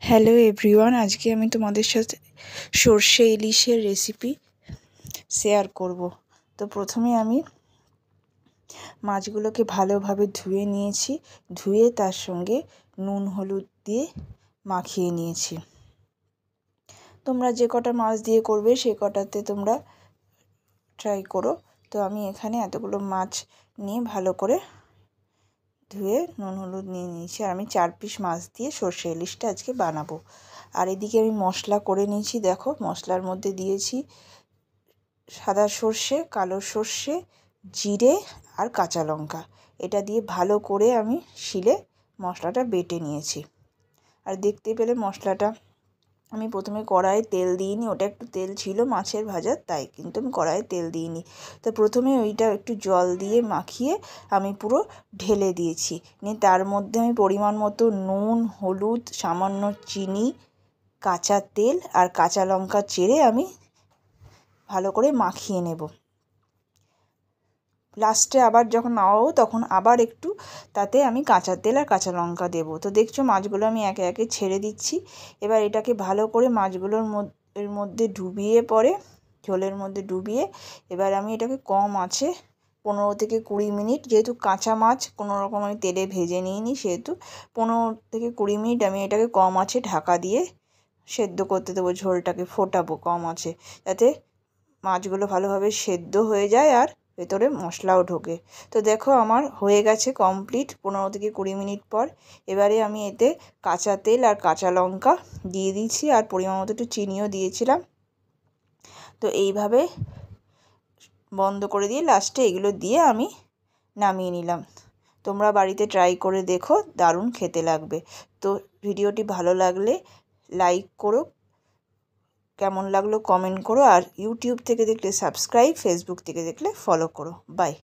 Hello everyone, আজকে আমি তোমাদের সাথে সর্ষে ইলিশের রেসিপি শেয়ার করব। তো প্রথমে আমি মাছগুলোকে ভালোভাবে ধুয়ে নিয়েছি, ধুয়ে তার সঙ্গে নুন হলুদ দিয়ে মাখিয়ে নিয়েছি। তোমরা যে কটা মাছ দিয়ে করবে সে কটাতে তোমরা ট্রাই করো। তো আমি এখানে এতগুলো মাছ নিয়ে ভালো করে ধুয়ে নুন হলুদ নিয়ে নিয়েছি। আর আমি 4 পিস মাছ দিয়ে সর্ষে ইলিশটা আজকে বানাবো। আর এদিকে আমি মশলা করে নিয়েছি। দেখো, মশলার মধ্যে দিয়েছি সাদা সর্ষে, কালো সর্ষে, জিরে আর কাঁচা লঙ্কা। এটা দিয়ে ভালো করে আমি শিলে মশলাটা বেটে নিয়েছি। আর দেখতে পেলে মশলাটা আমি প্রথমে কড়াইয়ে তেল দিইনি, ওটা একটু তেল ছিল মাছের ভাজার, তাই কিন্তু আমি কড়াইয়ে তেল দিইনি। তো প্রথমে ওইটা একটু জল দিয়ে মাখিয়ে আমি পুরো ঢেলে দিয়েছি। নিয়ে তার মধ্যে আমি পরিমাণ মতো নুন, হলুদ, সামান্য চিনি, কাঁচা তেল আর কাঁচা লঙ্কা চেড়ে আমি ভালো করে মাখিয়ে নেব। লাস্টে আবার যখন নামাবো তখন আবার একটু তাতে আমি কাঁচা তেল আর কাঁচা লঙ্কা দেবো। তো দেখছো মাছগুলো আমি একে একে ছেড়ে দিচ্ছি। এবার এটাকে ভালো করে মাছগুলোর মধ্যে ডুবিয়ে পরে ঝোলের মধ্যে ডুবিয়ে এবার আমি এটাকে কম আঁচে 15 থেকে 20 মিনিট, যেহেতু কাঁচা মাছ কোনো রকম আমি তেলে ভেজে নিইনি, সেহেতু 15 থেকে 20 মিনিট আমি এটাকে কম আঁচে ঢাকা দিয়ে সেদ্ধ করতে দেবো। ঝোলটাকে ফোটাবো কম আঁচে, যাতে মাছগুলো ভালোভাবে সেদ্ধ হয়ে যায় আর ভেতরে মশলাও ঢোকে। তো দেখো আমার হয়ে গেছে কমপ্লিট 15 থেকে 20 মিনিট পর। এবারে আমি এতে কাঁচা তেল আর কাঁচা লঙ্কা দিয়ে দিয়েছি আর পরিমাণ মতো একটু চিনিও দিয়েছিলাম। তো এইভাবে বন্ধ করে দিয়ে লাস্টে এগুলো দিয়ে আমি নামিয়ে নিলাম। তোমরা বাড়িতে ট্রাই করে দেখো, দারুণ খেতে লাগবে। তো ভিডিওটি ভালো লাগলে লাইক করো, কেমন লাগলো কমেন্ট করো, আর ইউটিউব থেকে দেখলে সাবস্ক্রাইব, ফেসবুক থেকে দেখলে ফলো করো। বাই।